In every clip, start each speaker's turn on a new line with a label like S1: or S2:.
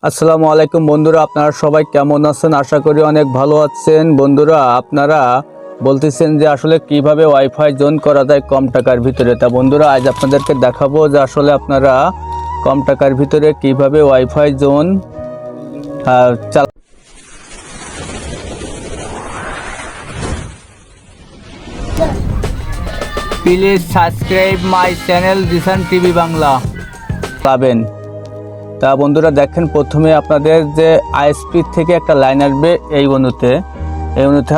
S1: আসসালামু আলাইকুম বন্ধুরা, আপনারা সবাই কেমন আছেন? আশা করি অনেক ভালো আছেন। বন্ধুরা, আপনারা বলতেছেন যে আসলে কিভাবে ওয়াইফাই জোন করা যায় কম টাকার ভিতরে। তা বন্ধুরা, আজ আপনাদেরকে দেখাবো যে আসলে আপনারা কম টাকার ভিতরে কিভাবে ওয়াইফাই জোন চালা। Please subscribe my channel Zisan TV Bangla পাবেন। তা বন্ধুরা দেখেন, প্রথমে আপনাদের যে আইএসপি থেকে একটা লাইন আসবে এই অনুতে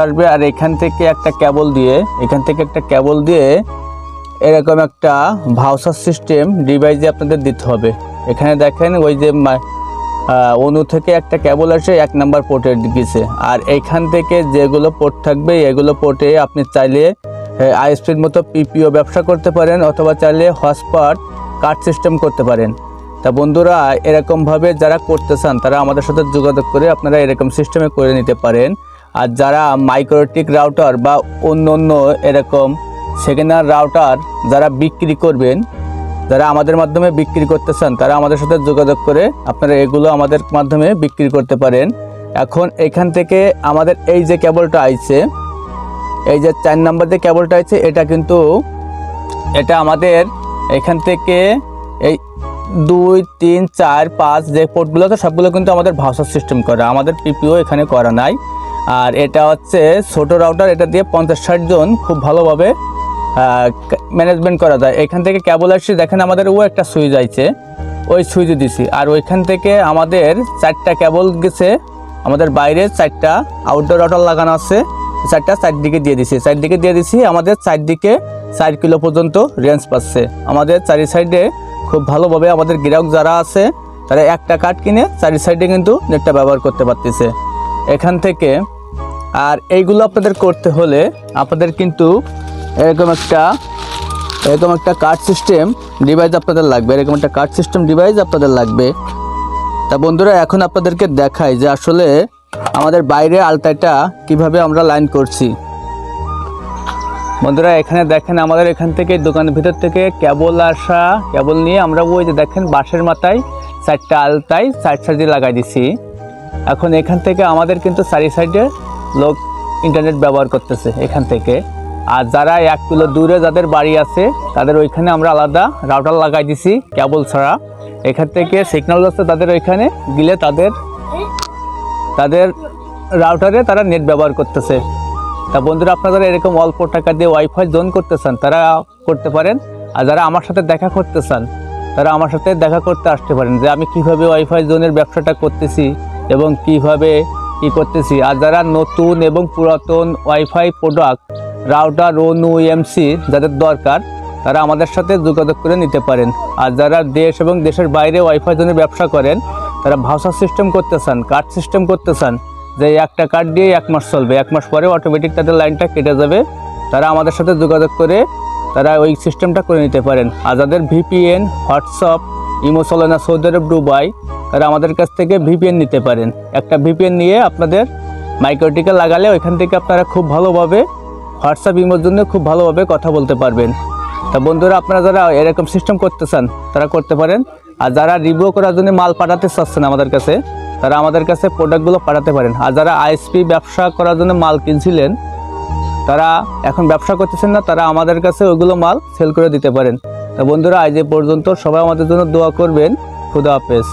S1: আসবে, আর এখান থেকে একটা কেবল দিয়ে এরকম একটা ভাউচার সিস্টেম ডিভাইসে আপনাদের দিতে হবে। এখানে দেখেন ওই যে অনু থেকে একটা কেবল আসে 1 নাম্বার পোর্টের দিকে, আর এইখান থেকে যেগুলো পোর্ট থাকবে এগুলো পোর্টে আপনি চাইলে আইএসপির মতো পিপিও ব্যবসা করতে পারেন, অথবা চাইলে হটস্পট কার্ড সিস্টেম করতে পারেন। তা বন্ধুরা, এরকমভাবে যারা করতে চান তারা আমাদের সাথে যোগাযোগ করে আপনারা এরকম সিস্টেমে করে নিতে পারেন। আর যারা মাইক্রোটিক রাউটার বা অন্য এরকম সেকেন্ডার রাউটার যারা বিক্রি করবেন, যারা আমাদের মাধ্যমে বিক্রি করতে চান, তারা আমাদের সাথে যোগাযোগ করে আপনারা এগুলো আমাদের মাধ্যমে বিক্রি করতে পারেন। এখন এখান থেকে আমাদের এই যে কেবলটা আইছে, এই যে 4 নাম্বার যে কেবলটা আছে, এটা আমাদের এখান থেকে এই 2, 3, 4, 5 যে পোর্টগুলো আছে সবগুলো কিন্তু আমাদের ভাউচার সিস্টেম করা, আমাদের পিপিও এখানে করা নাই। আর এটা হচ্ছে ছোটো রাউটার, এটা দিয়ে 50-60 জন খুব ভালোভাবে ম্যানেজমেন্ট করা যায়। এখান থেকে কেবল আসছে, দেখেন আমাদের একটা সুইচ আছে, ওই সুইচে দিছি। আর ওইখান থেকে আমাদের 4টা কেবল গেছে, আমাদের বাইরে 4টা আউটডোর রাউটার লাগানো আছে, 4টা চারদিকে দিয়ে দিছি। আমাদের চারদিকে 4 কিলো পর্যন্ত রেঞ্জ পাচ্ছে। আমাদের 4 সাইডে খুব ভালোভাবে আমাদের গ্রাহক যারা আছে তারা একটা কার্ড কিনে 4 সাইডে কিন্তু নেটটা ব্যবহার করতে পারতেছে এখান থেকে। আর এইগুলো আপনাদের করতে হলে আপনাদের কিন্তু এরকম একটা কার্ড সিস্টেম ডিভাইস আপনাদের লাগবে, তা বন্ধুরা এখন আপনাদেরকে দেখাই যে আসলে আমাদের বাইরে আলতাটা কিভাবে আমরা লাইন করছি। বন্ধুরা এখানে দেখেন, আমাদের এখান থেকে দোকানের ভিতর থেকে কেবল নিয়ে আমরা ওই যে দেখেন বাঁশের মাথায় 4টা আলতায় 4 সাইডে লাগাই দিছি। এখন এখান থেকে আমাদের কিন্তু 4 সাইডে লোক ইন্টারনেট ব্যবহার করতেছে এখান থেকে। আর যারা 1 কিলো দূরে যাদের বাড়ি আছে তাদের ওইখানে আমরা আলাদা রাউটার লাগাই দিছি কেবল ছাড়া। এখান থেকে সিগন্যাল আছে তাদের ওইখানে গেলে তাদের রাউটারে তারা নেট ব্যবহার করতেছে। তা বন্ধুরা, আপনারা এরকম অল্প টাকা দিয়ে ওয়াইফাই জোন করতে চান তারা করতে পারেন। আর যারা আমার সাথে দেখা করতে চান তারা আমার সাথে দেখা করতে আসতে পারেন, যে আমি কিভাবে ওয়াইফাই জোনের ব্যবসাটা করতেছি এবং কিভাবে কি করতেছি। আর যারা নতুন এবং পুরাতন ওয়াইফাই প্রোডাক্ট রাউটার অনু এমসি যাদের দরকার তারা আমাদের সাথে যোগাযোগ করে নিতে পারেন। আর যারা দেশ এবং দেশের বাইরে ওয়াইফাই জোনের ব্যবসা করেন, তারা ভাউচার সিস্টেম করতে চান, কার্ড সিস্টেম করতে চান, যে একটা কার্ড দিয়ে 1 মাস চলবে, 1 মাস পরে অটোমেটিক তাদের লাইনটা কেটে যাবে, তারা আমাদের সাথে যোগাযোগ করে তারা ওই সিস্টেমটা করে নিতে পারেন। আর যাদের ভিপিএন, হোয়াটসঅ্যাপ, ইমো চলে না সৌদি আরব, দুবাই, তারা আমাদের কাছ থেকে ভিপিএন নিতে পারেন। একটা ভিপিএন নিয়ে আপনাদের মাইক্রোটিকে লাগালে ওইখান থেকে আপনারা খুব ভালোভাবে হোয়াটসঅ্যাপ, ইমোর জন্য খুব ভালোভাবে কথা বলতে পারবেন। তা বন্ধুরা, আপনারা যারা এরকম সিস্টেম করতে চান তারা করতে পারেন। আর যারা রিভিউ করার জন্য মাল পাঠাতে চাচ্ছেন আমাদের কাছে, তারা আমাদের কাছে প্রোডাক্টগুলো পাঠাতে পারেন। আর যারা আইএসপি ব্যবসা করার জন্য মাল কিনছিলেন, তারা এখন ব্যবসা করতেছেন না, তারা আমাদের কাছে ওইগুলো মাল সেল করে দিতে পারেন। তা বন্ধুরা, আজ এ পর্যন্ত, সবাই আমাদের জন্য দোয়া করবেন। খুদা হাফেজ।